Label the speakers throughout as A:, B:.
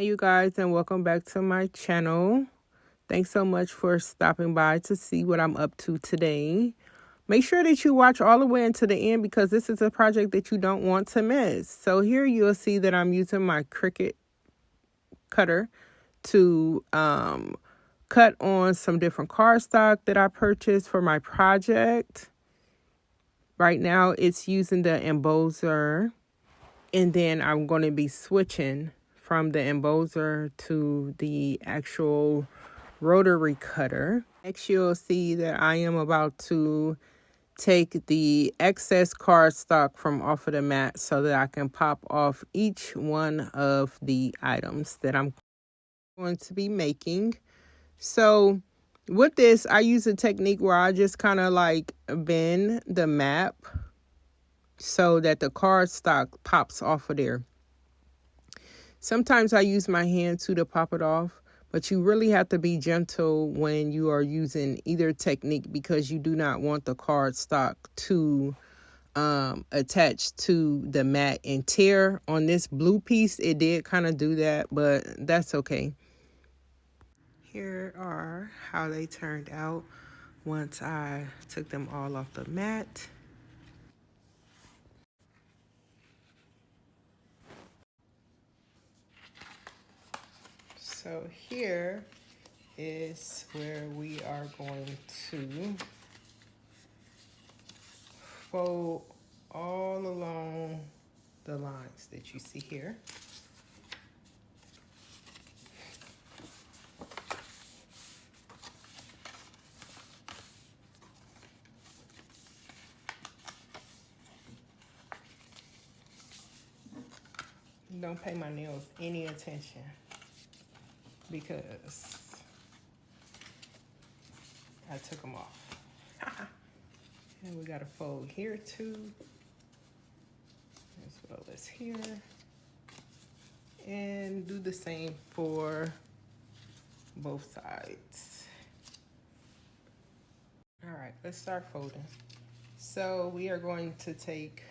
A: Hey you guys, and welcome back to my channel. Thanks so much for stopping by to see what I'm up to today. Make sure that you watch all the way until the end because this is a project that you don't want to miss. So here you'll see that I'm using my Cricut cutter to cut on some different cardstock that I purchased for my project. Right now it's using the embosser, and then I'm going to be switching from the embosser to the actual rotary cutter. Next, you'll see that I am about to take the excess cardstock from off of the mat so that I can pop off each one of the items that I'm going to be making. So with this, I use a technique where I just kind of like bend the map so that the cardstock pops off of there. Sometimes I use my hand too to pop it off, but you really have to be gentle when you are using either technique because you do not want the cardstock to attach to the mat and tear. On this blue piece, it did kind of do that, but that's okay. Here are how they turned out once I took them all off the mat. So here is where we are going to fold all along the lines that you see here. Don't pay my nails any attention because I took them off. And we got to fold here too, as well as here. And do the same for both sides. All right, let's start folding. So we are going to take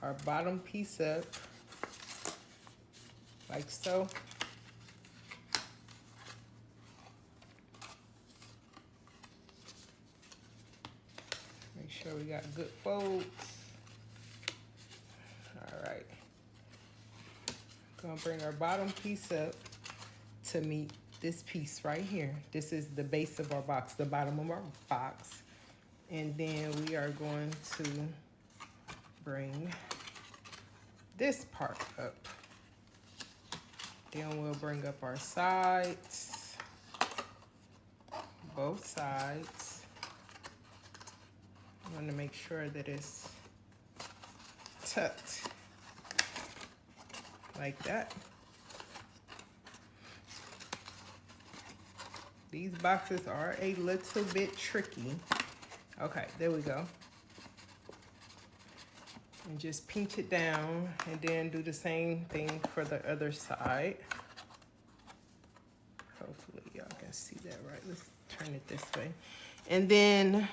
A: our bottom piece up like so. Make sure we got good folds. All right. Gonna bring our bottom piece up to meet this piece right here. This is the base of our box, the bottom of our box. And then we are going to bring this part up. Then we'll bring up our sides, both sides. I want to make sure that it's tucked like that. These boxes are a little bit tricky. Okay, there we go. And just pinch it down and then do the same thing for the other side. Hopefully y'all can see that right. Let's turn it this way. And then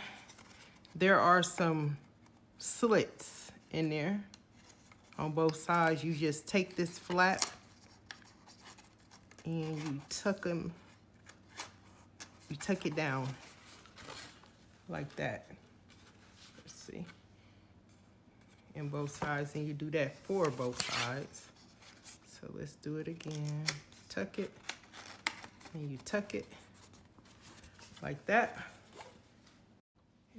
A: there are some slits in there on both sides. You just take this flap and you tuck them. You tuck it down like that. Let's see. And both sides, and you do that for both sides. So let's do it again. Tuck it, and you tuck it like that.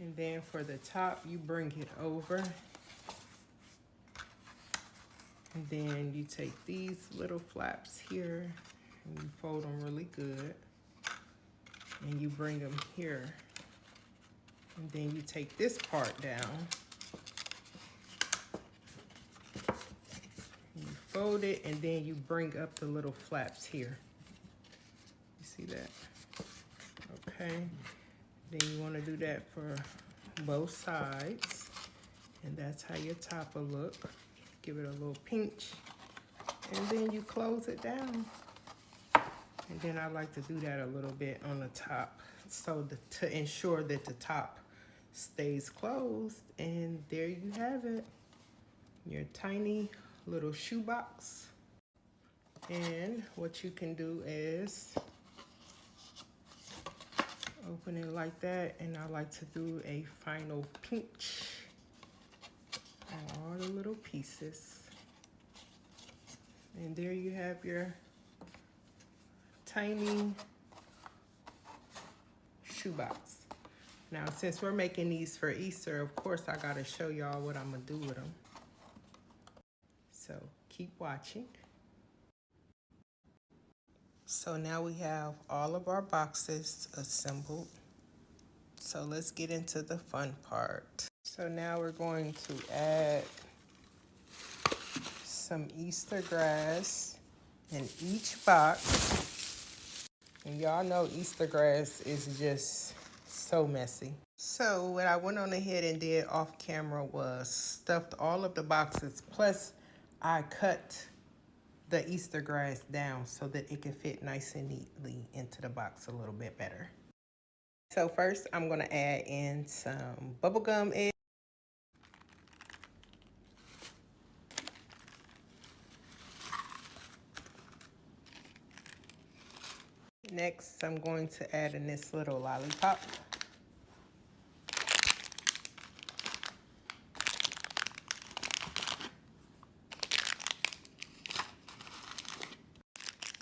A: And then for the top, you bring it over. And then you take these little flaps here, and you fold them really good. And you bring them here. And then you take this part down. You fold it, and then you bring up the little flaps here. You see that? Okay. Then you want to do that for both sides. And that's how your top will look. Give it a little pinch. And then you close it down. And then I like to do that a little bit on the top so to ensure that the top stays closed. And there you have it. Your tiny little shoebox. And what you can do is open it like that, and I like to do a final pinch on all the little pieces. And there you have your tiny shoebox. Now, since we're making these for Easter, of course, I gotta show y'all what I'm gonna do with them. So keep watching. So now we have all of our boxes assembled. So let's get into the fun part. So now we're going to add some Easter grass in each box. And y'all know Easter grass is just so messy. So what I went on ahead and did off camera was stuffed all of the boxes, plus I cut the Easter grass down so that it can fit nice and neatly into the box a little bit better. So first I'm gonna add in some bubblegum eggs. Next, I'm going to add in this little lollipop.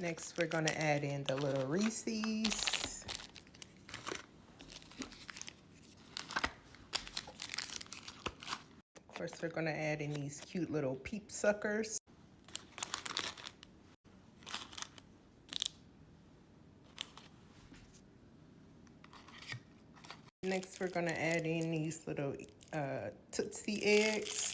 A: Next, we're going to add in the little Reese's. Of course, we're going to add in these cute little peep suckers. Next, we're going to add in these little Tootsie eggs.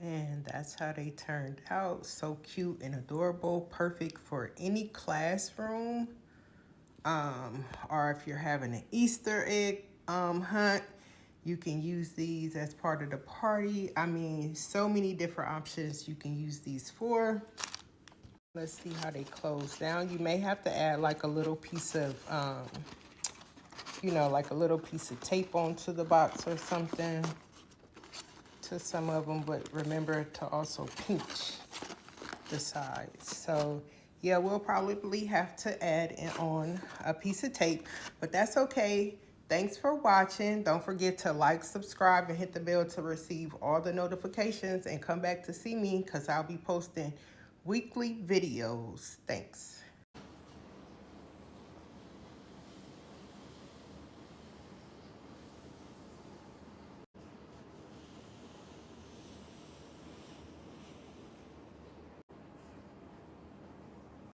A: And that's how they turned out. So cute and adorable. Perfect for any classroom. Or if you're having an Easter egg hunt, you can use these as part of the party. I mean, so many different options you can use these for. Let's see how they close down. You may have to add like a little piece of, you know, like a little piece of tape onto the box or something to some of them, but remember to also pinch the sides. So yeah, we'll probably have to add in on a piece of tape, but that's okay. Thanks for watching. Don't forget to like, subscribe, and hit the bell to receive all the notifications, and come back to see me because I'll be posting weekly videos. Thanks.